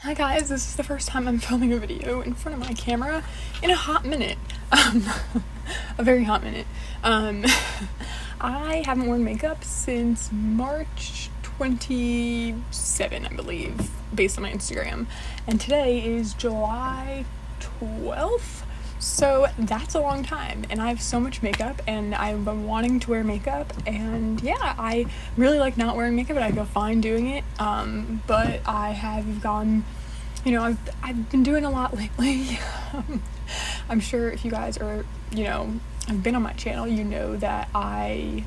Hi guys, this is the first time I'm filming a video in front of my camera in a hot minute. A very hot minute. I haven't worn makeup since March 27, I believe, based on my Instagram. And today is July 12th, so that's a long time. And I have so much makeup, and I've been wanting to wear makeup, and yeah, I really like not wearing makeup, and I feel fine doing it. But I have gone, I've been doing a lot lately. I'm sure if you guys are, have been on my channel, you know that I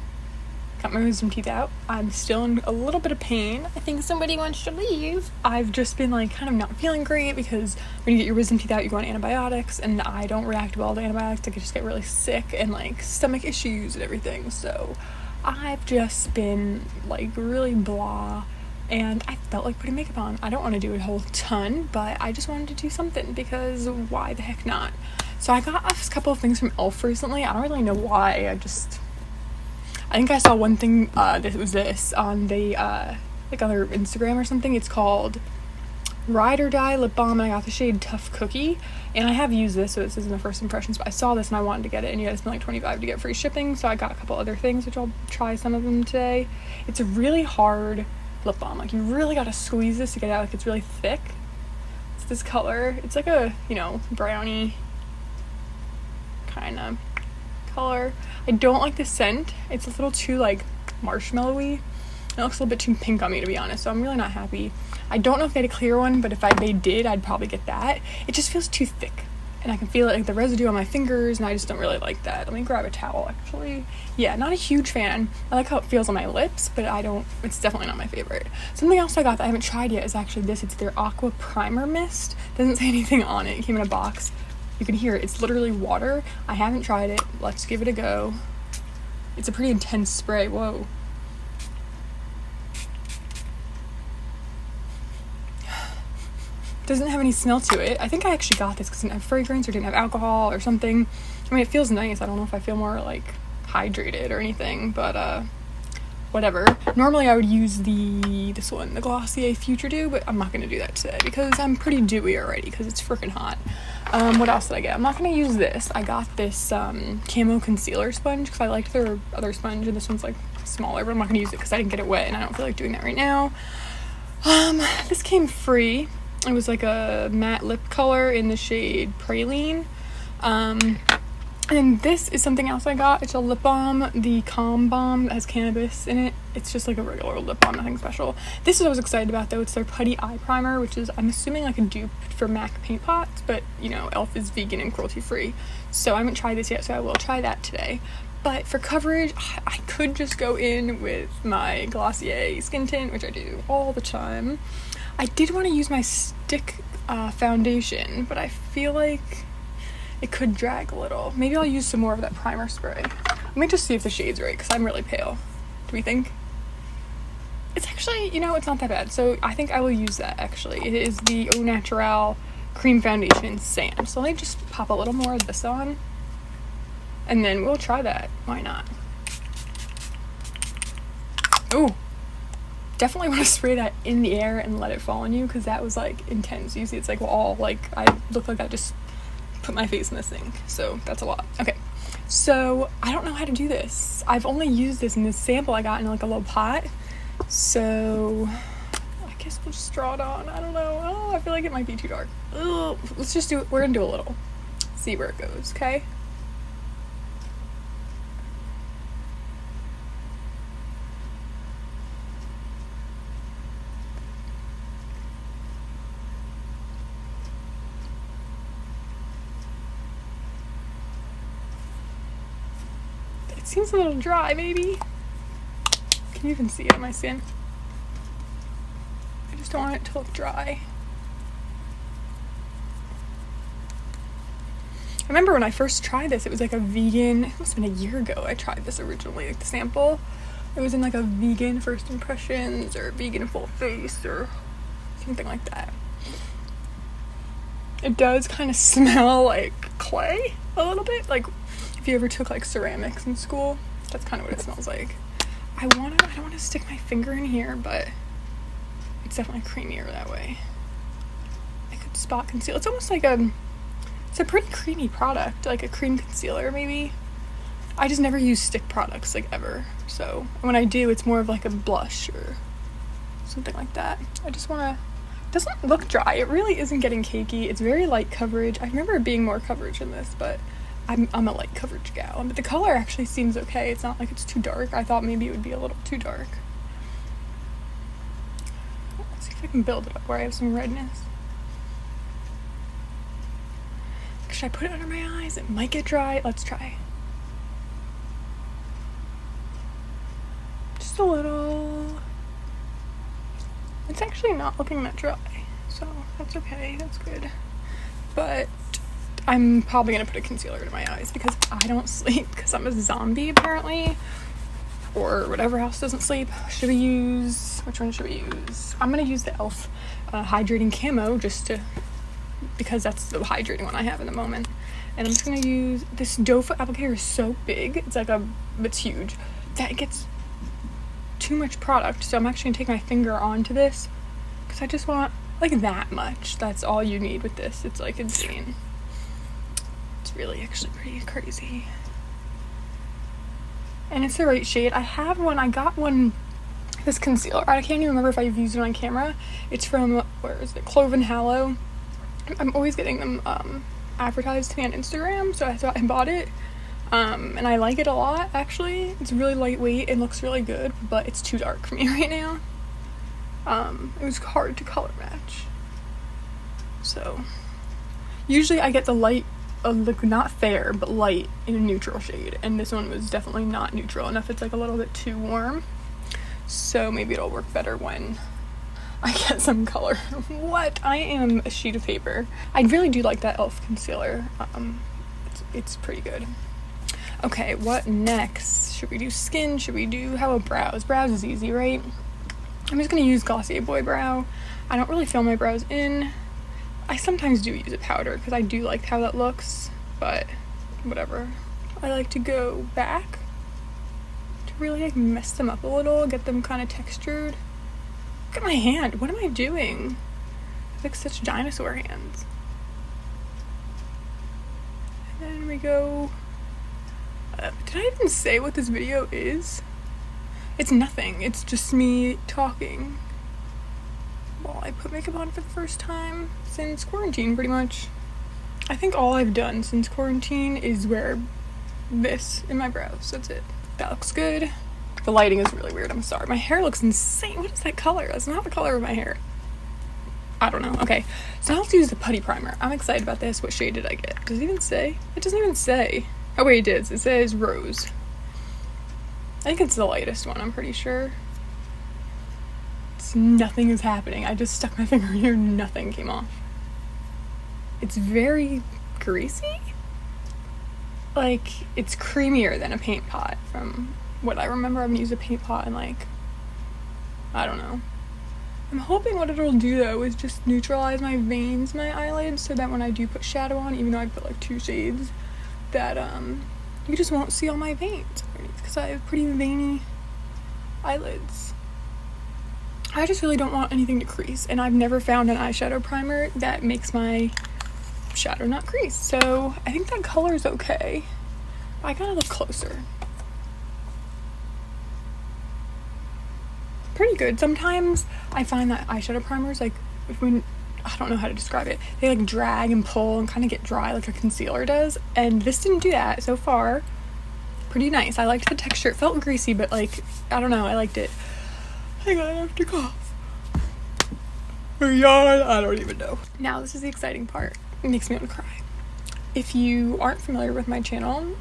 got my wisdom teeth out. I'm still in a little bit of pain. I think somebody wants to leave. I've just been kind of not feeling great because when you get your wisdom teeth out, you go on antibiotics, and I don't react well to antibiotics. I just get really sick and stomach issues and everything. So I've just been really blah, and I felt like putting makeup on. I don't want to do a whole ton, but I just wanted to do something because why the heck not? So I got a couple of things from e.l.f. recently. I don't really know why. I think I saw one thing that was this on the on their Instagram or something. It's called Ride or Die Lip Balm, and I got the shade Tough Cookie, and I have used this, so this isn't the first impressions, but I saw this and I wanted to get it, and it's been $25 to get free shipping, so I got a couple other things, which I'll try some of them today. It's a really hard lip balm. You really gotta squeeze this to get it out. It's really thick. It's this color. It's like a, brownie kind of color. I don't like the scent. It's a little too marshmallowy. It looks a little bit too pink on me, to be honest, so I'm really not happy. I don't know if they had a clear one, but if they did, I'd probably get that. It just feels too thick, and I can feel it, the residue on my fingers, and I just don't really like that. Let me grab a towel, actually. Yeah, not a huge fan. I like how it feels on my lips, but it's definitely not my favorite. Something else I got that I haven't tried yet is actually this. It's their Aqua Primer Mist. Doesn't say anything on it. It came in a box. You can hear it. It's literally water. I haven't tried it. Let's give it a go. It's a pretty intense spray. Whoa. Doesn't have any smell to it. I think I actually got this because it didn't have fragrance or didn't have alcohol or something. I mean, it feels nice. I don't know if I feel more hydrated or anything, but whatever. Normally I would use this one, the Glossier Future Dew, but I'm not going to do that today because I'm pretty dewy already because it's freaking hot. What else did I get? I'm not going to use this. I got this Camo concealer sponge because I liked their other sponge, and this one's smaller, but I'm not going to use it because I didn't get it wet and I don't feel like doing that right now. This came free. It was a matte lip color in the shade Praline. And this is something else I got. It's a lip balm, the Calm Balm, that has cannabis in it. It's just a regular lip balm, nothing special. This is what I was excited about, though. It's their Putty Eye Primer, which is, I'm assuming, a dupe for MAC paint pots, but, e.l.f. is vegan and cruelty-free. So I haven't tried this yet, so I will try that today. But for coverage, I could just go in with my Glossier skin tint, which I do all the time. I did want to use my stick foundation, but I feel like it could drag a little. Maybe I'll use some more of that primer spray. Let me just see if the shade's right, because I'm really pale. Do we think? It's actually, it's not that bad. So I think I will use that, actually. It is the Au Naturel Cream Foundation in Sand. So let me just pop a little more of this on, and then we'll try that. Why not? Ooh. Definitely want to spray that in the air and let it fall on you, because that was intense. You see it's all I look like I just put my face in the sink, so that's a lot. Okay, so I don't know how to do this. I've only used this in this sample I got in a little pot, so I guess we'll just draw it on. I don't know. Oh, I feel like it might be too dark. Ugh. Let's just do it. We're gonna do a little, see where it goes. Okay. Seems a little dry, maybe. Can you even see it on my skin? I just don't want it to look dry. I remember when I first tried this, it was a vegan, it must have been a year ago I tried this originally, the sample. It was in a vegan first impressions or vegan full face or something like that. It does kind of smell like clay a little bit, if you ever took ceramics in school, that's kind of what it smells like. I don't want to stick my finger in here, but it's definitely creamier that way. spot concealer. It's almost like it's a pretty creamy product, like a cream concealer maybe. I just never use stick products, like, ever. So when I do, it's more of like a blush or something like that. I just want to, it doesn't look dry. It really isn't getting cakey. It's very light coverage. I remember it being more coverage in this, but I'm a light coverage gal. But the color actually seems okay. It's not like it's too dark. I thought maybe it would be a little too dark. Let's see if I can build it up where I have some redness. Should I put it under my eyes? It might get dry. Let's try. Just a little. It's actually not looking that dry, so that's okay. That's good. But I'm probably gonna put a concealer under my eyes because I don't sleep because I'm a zombie apparently, or whatever else doesn't sleep. Should we use, which one should we use? I'm gonna use the e.l.f. Hydrating Camo because that's the hydrating one I have in the moment. And I'm just gonna use this doe foot applicator. Is so big, it's like it's huge, that it gets too much product. So I'm actually gonna take my finger onto this because I just want like that much. That's all you need with this. It's like insane. It's really actually pretty crazy. And it's the right shade. I got one, this concealer. I can't even remember if I've used it on camera. It's from, where is it? Cloven Hallow. I'm always getting them advertised to me on Instagram, so I thought I bought it. And I like it a lot, actually. It's really lightweight and looks really good, but it's too dark for me right now. It was hard to color match. So, usually I get the light, not fair, but light in a neutral shade. And this one was definitely not neutral enough. It's like a little bit too warm. So maybe it'll work better when I get some color. What? I am a sheet of paper. I really do like that e.l.f. concealer. It's pretty good. Okay, what next? Should we do skin? Should we do, how about brows? Brows is easy, right? I'm just gonna use Glossier Boy Brow. I don't really fill my brows in. I sometimes do use a powder because I do like how that looks, but whatever. I like to go back to really like mess them up a little, get them kind of textured. Look at my hand. What am I doing? I have like such dinosaur hands. And then we go. Did I even say what this video is? It's nothing. It's just me talking while I put makeup on for the first time since quarantine, pretty much. I think all I've done since quarantine is wear this in my brows. That's it. That looks good. The lighting is really weird. I'm sorry. My hair looks insane. What is that color? That's not the color of my hair. I don't know. Okay. So now let's use the Putty Primer. I'm excited about this. What shade did I get? Does it even say? It doesn't even say. Oh wait, it is. It says Rose. I think it's the lightest one, I'm pretty sure. Nothing is happening. I just stuck my finger here, nothing came off. It's very greasy. Like, it's creamier than a paint pot from what I remember. I've used a paint pot and like, I don't know. I'm hoping what it'll do though is just neutralize my veins, my eyelids, so that when I do put shadow on, even though I put like 2 shades, that you just won't see all my veins underneath because I have pretty veiny eyelids. I just really don't want anything to crease, and I've never found an eyeshadow primer that makes my shadow not crease. So I think that color is okay. I gotta look closer. Pretty good. Sometimes I find that eyeshadow primers, like when, I don't know how to describe it, they like drag and pull and kind of get dry like a concealer does, and this didn't do that so far. Pretty nice. I liked the texture. It felt greasy, but like, I don't know, I liked it. Hang on, I have to cough or yawn, I don't even know. Now this is the exciting part. It makes me want to cry. If you aren't familiar with my channel,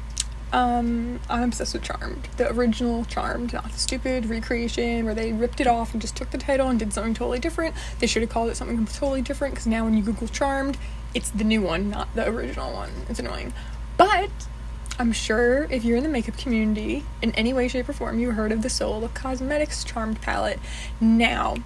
I'm obsessed with Charmed. The original Charmed, not the stupid recreation where they ripped it off and just took the title and did something totally different. They should have called it something totally different, because now when you Google Charmed, it's the new one, not the original one. It's annoying. But I'm sure if you're in the makeup community in any way, shape, or form, you heard of the Sola Cosmetics Charmed palette. Now,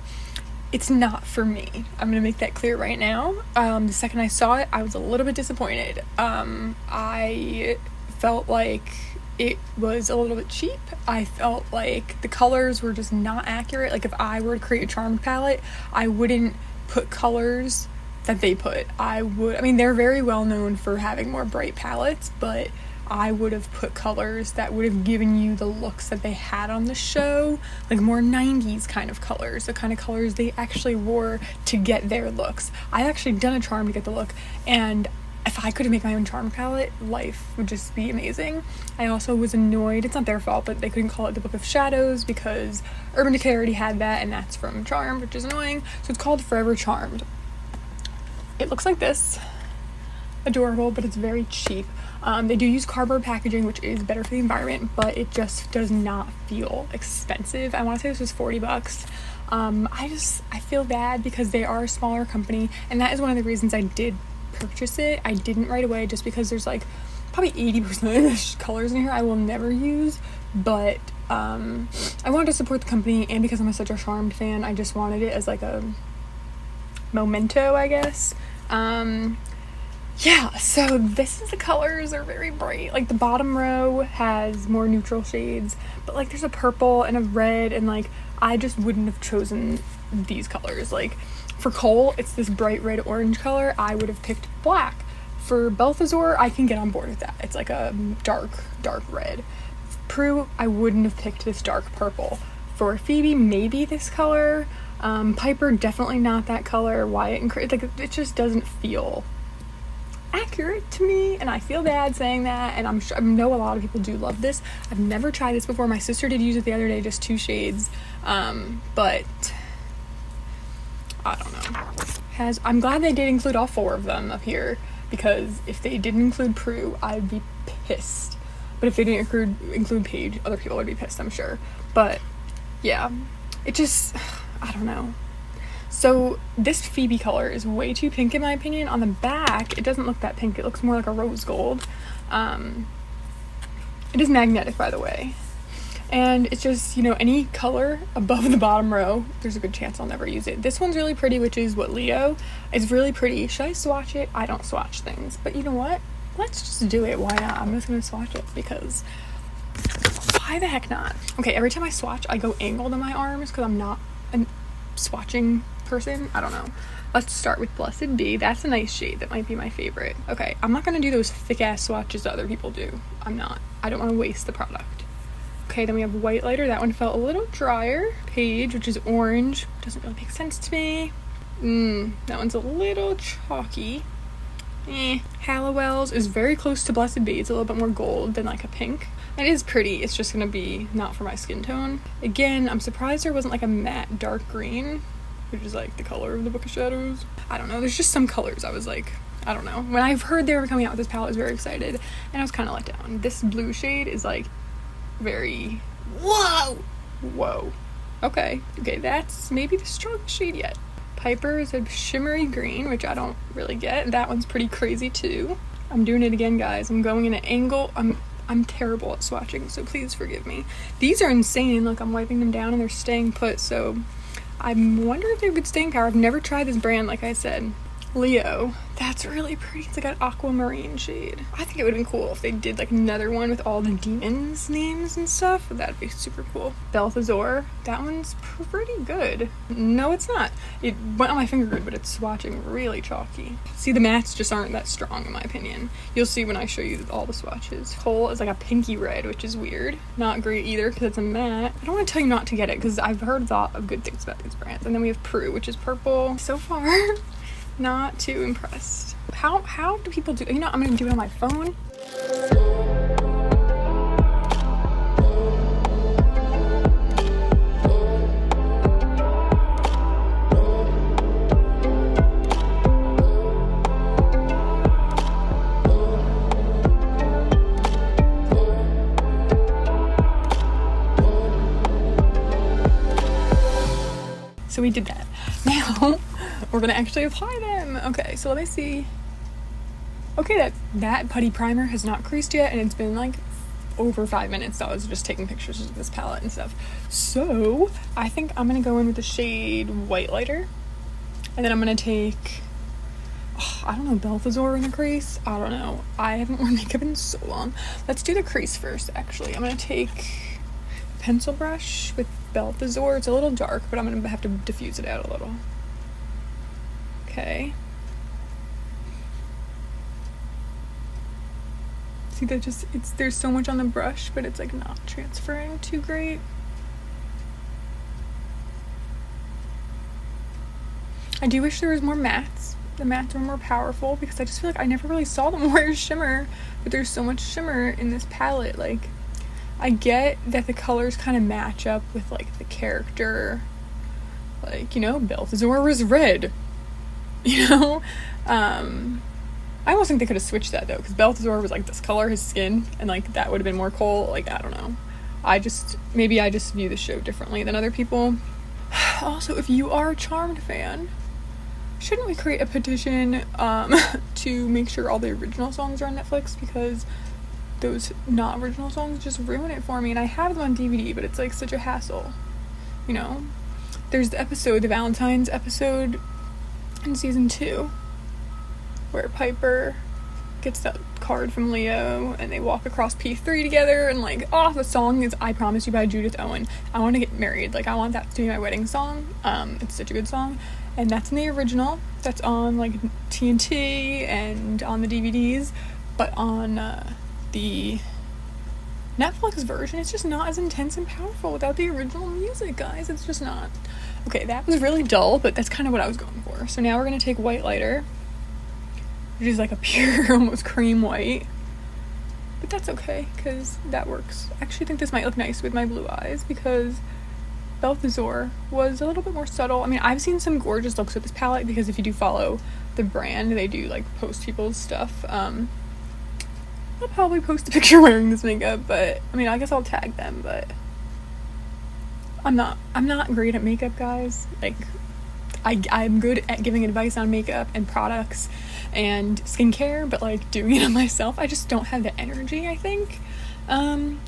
it's not for me. I'm gonna make that clear right now. The second I saw it, I was a little bit disappointed. I felt like it was a little bit cheap. I felt like the colors were just not accurate. Like if I were to create a Charmed palette, I wouldn't put colors that they put. I mean, they're very well known for having more bright palettes, but I would have put colors that would have given you the looks that they had on the show, like more 90s kind of colors, the kind of colors they actually wore to get their looks. I've actually done a charm to get the look, and if I could make my own charm palette, life would just be amazing. I also was annoyed, it's not their fault, but they couldn't call it the Book of Shadows because Urban Decay already had that, and that's from Charmed, which is annoying. So it's called Forever Charmed. It looks like this. Adorable, but it's very cheap. They do use cardboard packaging, which is better for the environment, but it just does not feel expensive. I want to say this was $40. I feel bad because they are a smaller company, and that is one of the reasons I did purchase it. I didn't right away just because there's like probably 80% of the colors in here I will never use, but I wanted to support the company, and because I'm such a Charmed fan, I just wanted it as like a memento, I guess. Yeah, so this is the colors are very bright. Like the bottom row has more neutral shades, but like there's a purple and a red, and like I just wouldn't have chosen these colors. Like for Cole, it's this bright red orange color. I would have picked black. For Balthazar, I can get on board with that. It's like a dark red. Prue, I wouldn't have picked this dark purple. For Phoebe, maybe this color. Piper, definitely not that color. Wyatt and Chris, like it just doesn't feel accurate to me, and I feel bad saying that, and I know a lot of people do love this. I've never tried this before. My sister did use it the other day, just 2 shades, but I don't know. I'm glad they did include all 4 of them up here, because if they didn't include Prue, I'd be pissed. But if they didn't include Paige, other people would be pissed, I'm sure. But yeah, it just, I don't know. So this Phoebe color is way too pink in my opinion. On the back, it doesn't look that pink. It looks more like a rose gold. It is magnetic, by the way. And it's just, you know, any color above the bottom row, there's a good chance I'll never use it. This one's really pretty, which is what Leo is really pretty. Should I swatch it? I don't swatch things. But you know what? Let's just do it. Why not? I'm just going to swatch it because why the heck not? Okay, every time I swatch, I go angled on my arms because I'm not a swatching person. I don't know. Let's start with Blessed Be. That's a nice shade. That might be my favorite. Okay, I'm not gonna do those thick ass swatches that other people do. I'm not. I don't want to waste the product. Okay, then we have White Lighter. That one felt a little drier. Paige, which is orange, doesn't really make sense to me. That one's a little chalky. Hallowell's is very close to Blessed Be. It's a little bit more gold than like a pink. It is pretty. It's just gonna be not for my skin tone. Again, I'm surprised there wasn't like a matte dark green, which is like the color of the Book of Shadows. I don't know. There's just some colors I was like, I don't know. When I've heard they were coming out with this palette, I was very excited, and I was kind of let down. This blue shade is like very, whoa. Okay, that's maybe the strongest shade yet. Piper is a shimmery green, which I don't really get. That one's pretty crazy too. I'm doing it again, guys. I'm going in an angle. I'm terrible at swatching, so please forgive me. These are insane. Look, I'm wiping them down and they're staying put, so I wonder if they have good staying power. I've never tried this brand, like I said. Leo, that's really pretty. It's like an aquamarine shade. I think it would have been cool if they did like another one with all the demons' names and stuff. That'd be super cool. Balthazar, that one's pretty good. No, it's not. It went on my finger good, but it's swatching really chalky. See, the mattes just aren't that strong in my opinion. You'll see when I show you all the swatches. Cole is like a pinky red, which is weird. Not great either because it's a matte. I don't want to tell you not to get it because I've heard a lot of good things about these brands. And then we have Prue, which is purple. So far, not too impressed. How do people do, you know, I'm gonna do it on my phone. So we did that. Now we're gonna actually apply them. Okay, so let me see. Okay, that Putty Primer has not creased yet, and it's been like over 5 minutes. So I was just taking pictures of this palette and stuff. So I think I'm gonna go in with the shade White Lighter, and then I'm gonna take, I don't know, Balthazar in the crease. I don't know. I haven't worn makeup in so long. Let's do the crease first. Actually, I'm gonna take a pencil brush with Balthazar. It's a little dark, but I'm gonna have to diffuse it out a little. Okay, See, that just, there's so much on the brush, but it's like not transferring too great. I do wish there was more mattes. The mattes were more powerful, because I just feel like I never really saw them wear shimmer, but there's so much shimmer in this palette. Like, I get that the colors kind of match up with like the character, like, you know, Balthazar was red, you know. I almost think they could have switched that though, because Balthazar was like this color, his skin, and like that would have been more cool. Like, I don't know. Maybe I just view the show differently than other people. Also, if you are a Charmed fan, shouldn't we create a petition to make sure all the original songs are on Netflix, because those not original songs just ruin it for me, and I have them on DVD, but it's like such a hassle, you know. There's the Valentine's episode in season 2 where Piper gets that card from Leo and they walk across P3 together, and like, oh, the song is I Promise You by Judith Owen. I want to get married. Like, I want that to be my wedding song. It's such a good song. And that's in the original. That's on like TNT and on the DVDs. But on the Netflix version, it's just not as intense and powerful without the original music, guys. It's just not. Okay, that was really dull, but that's kind of what I was going for. So now we're going to take white lighter, which is like a pure, almost cream white. But that's okay, because that works. I actually think this might look nice with my blue eyes, because Balthazar was a little bit more subtle. I mean, I've seen some gorgeous looks with this palette, because if you do follow the brand, they do like post people's stuff. I'll probably post a picture wearing this makeup, but I mean, I guess I'll tag them, but I'm not great at makeup, guys. Like, I'm good at giving advice on makeup and products and skincare, but like doing it on myself, I just don't have the energy, I think.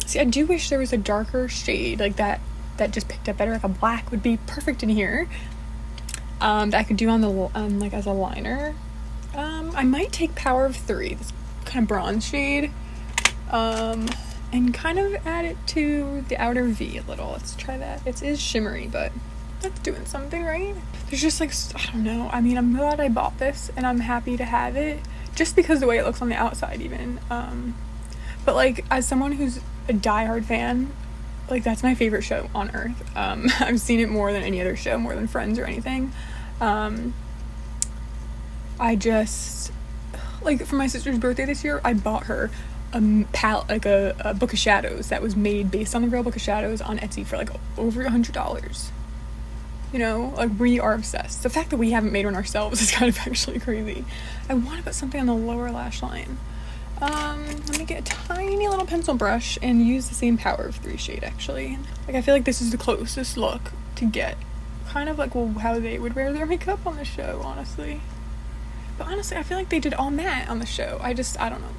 See, I do wish there was a darker shade like that just picked up better. Like a black would be perfect in here, that I could do on the like as a liner. I might take Power of 3, this kind of bronze shade, and kind of add it to the outer V a little. Let's try that. It is shimmery, but that's doing something, right? There's just like, I don't know. I mean, I'm glad I bought this, and I'm happy to have it, just because the way it looks on the outside even. But like, as someone who's a diehard fan, like, that's my favorite show on earth. I've seen it more than any other show, more than Friends or anything. I just, like, for my sister's birthday this year, I bought her a Book of Shadows that was made based on the real Book of Shadows on Etsy for like over $100. You know, like, we are obsessed. The fact that we haven't made one ourselves is kind of actually crazy. I want to put something on the lower lash line. Let me get a tiny little pencil brush and use the same Power of 3 shade, actually. Like, I feel like this is the closest look to get kind of like, well, how they would wear their makeup on the show, honestly. But honestly, I feel like they did all matte on the show. I don't know.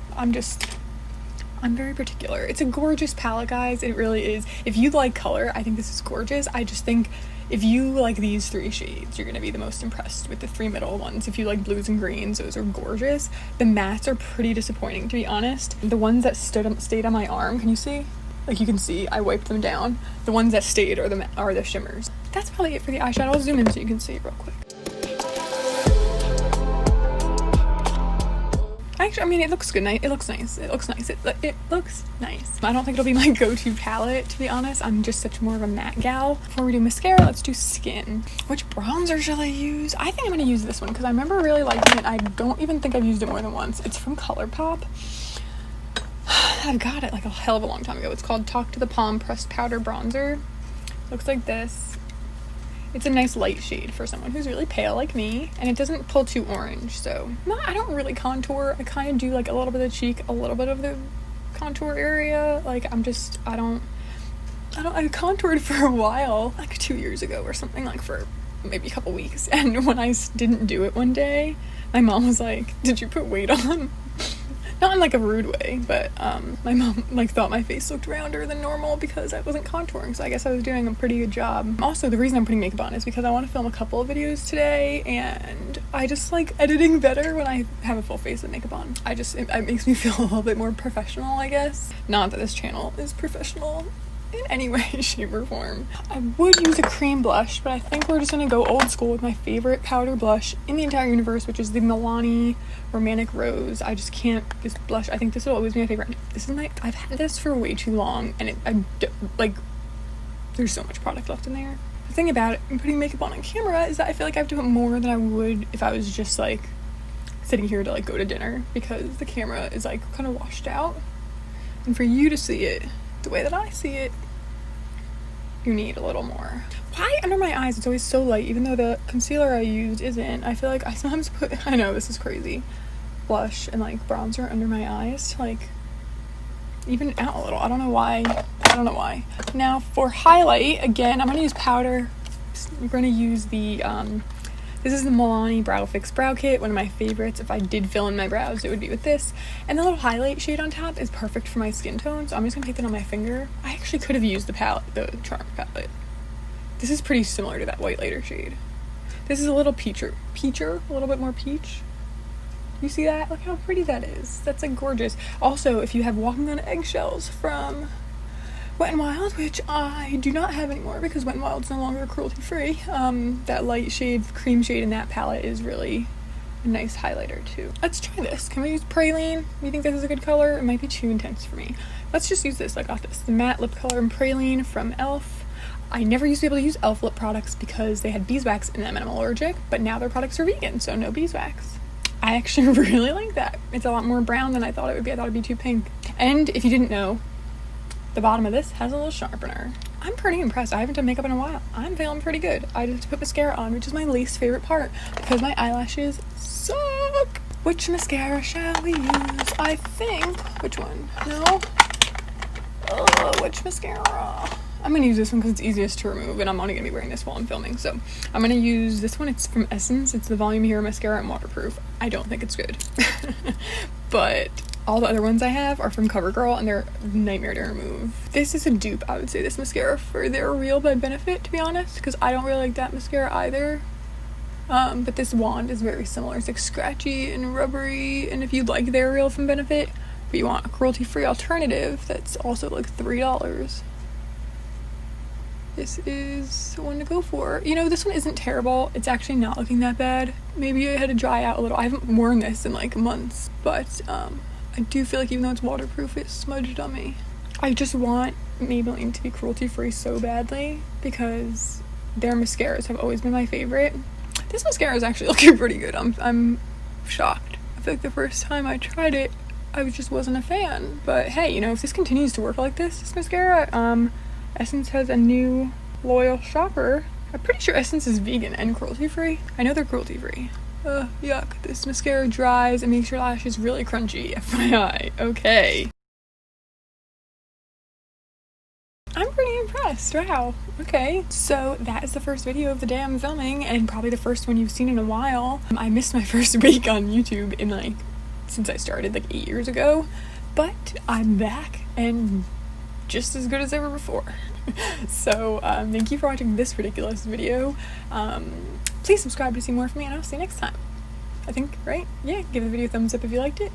I'm very particular. It's a gorgeous palette, guys. It really is. If you like color, I think this is gorgeous. I just think if you like these 3 shades, you're going to be the most impressed with the 3 middle ones. If you like blues and greens, those are gorgeous. The mattes are pretty disappointing, to be honest. The ones that stayed on my arm, can you see? Like, you can see, I wiped them down. The ones that stayed are the shimmers. That's probably it for the eyeshadow. I'll zoom in so you can see real quick. Actually, I mean, it looks good. It looks nice. It looks nice. It looks nice. I don't think it'll be my go-to palette, to be honest. I'm just such more of a matte gal. Before we do mascara, let's do skin. Which bronzer shall I use? I think I'm going to use this one, because I remember really liking it. I don't even think I've used it more than once. It's from ColourPop. I got it like a hell of a long time ago. It's called Talk to the Palm Pressed Powder Bronzer. Looks like this. It's a nice light shade for someone who's really pale like me, and it doesn't pull too orange, so I don't really contour. I kind of do like a little bit of the cheek, a little bit of the contour area. Like, I contoured for a while, like 2 years ago or something, like for maybe a couple weeks, and when I didn't do it one day, my mom was like, "Did you put weight on?" Not in like a rude way, but my mom like thought my face looked rounder than normal because I wasn't contouring, so I guess I was doing a pretty good job. Also, the reason I'm putting makeup on is because I want to film a couple of videos today, and I just like editing better when I have a full face of makeup on. It makes me feel a little bit more professional, I guess. Not that this channel is professional in any way, shape, or form. I would use a cream blush, but I think we're just gonna go old school with my favorite powder blush in the entire universe, which is the Milani Romantic Rose. I just can't, this blush, I think this will always be my favorite. This is I've had this for way too long, and there's so much product left in there. The thing about it, putting makeup on camera is that I feel like I have to put more than I would if I was just like sitting here to like go to dinner, because the camera is like kind of washed out, and for you to see it the way that I see it, you need a little more. Why under my eyes it's always so light, even though the concealer I used isn't? I feel like I sometimes put, I know this is crazy, blush and like bronzer under my eyes to like even out a little. I don't know why. Now for highlight, again, I'm gonna use powder. We're gonna use the this is the Milani Brow Fix Brow Kit, one of my favorites. If I did fill in my brows, it would be with this. And the little highlight shade on top is perfect for my skin tone, so I'm just gonna take that on my finger. I actually could have used the palette, the Charm palette. This is pretty similar to that white lighter shade. This is a little peacher, a little bit more peach. You see that? Look how pretty that is. That's like gorgeous. Also, if you have Walking on Eggshells from Wet n Wild, which I do not have anymore because Wet n Wild's no longer cruelty-free, that light shade, cream shade in that palette is really a nice highlighter too. Let's try this. Can we use Praline? You think this is a good color? It might be too intense for me. Let's just use this. I got this. The matte lip color in Praline from e.l.f. I never used to be able to use e.l.f. lip products because they had beeswax in them and I'm allergic, but now their products are vegan, so no beeswax. I actually really like that. It's a lot more brown than I thought it would be. I thought it'd be too pink. And if you didn't know, the bottom of this has a little sharpener. I'm pretty impressed. I haven't done makeup in a while. I'm feeling pretty good. I just put mascara on, which is my least favorite part because my eyelashes suck. Which mascara shall we use? I think, which one? No? Which mascara? I'm gonna use this one because it's easiest to remove, and I'm only gonna be wearing this while I'm filming, so I'm gonna use this one. It's from Essence. It's the Volume Hero Mascara and waterproof. I don't think it's good. But all the other ones I have are from CoverGirl, and they're a nightmare to remove. This is a dupe, I would say, this mascara for their Real by Benefit, to be honest, because I don't really like that mascara either. But this wand is very similar. It's like scratchy and rubbery, and if you like their Real from Benefit, but you want a cruelty-free alternative that's also like $3, this is the one to go for. You know, this one isn't terrible. It's actually not looking that bad. Maybe I had to dry out a little. I haven't worn this in like months, but I do feel like even though it's waterproof, it's smudged on me. I just want Maybelline to be cruelty-free so badly because their mascaras have always been my favorite. This mascara is actually looking pretty good. I'm shocked. I feel like the first time I tried it, I just wasn't a fan. But hey, you know, if this continues to work like this mascara, Essence has a new loyal shopper. I'm pretty sure Essence is vegan and cruelty-free. I know they're cruelty-free. Yuck. This mascara dries and makes your lashes really crunchy, FYI. Okay. I'm pretty impressed. Wow. Okay. So that is the first video of the day I'm filming, and probably the first one you've seen in a while. I missed my first week on YouTube in since I started 8 years ago, but I'm back and just as good as ever before. So thank you for watching this ridiculous video. Please subscribe to see more from me, and I'll see you next time. I think, right? Yeah, give the video a thumbs up if you liked it.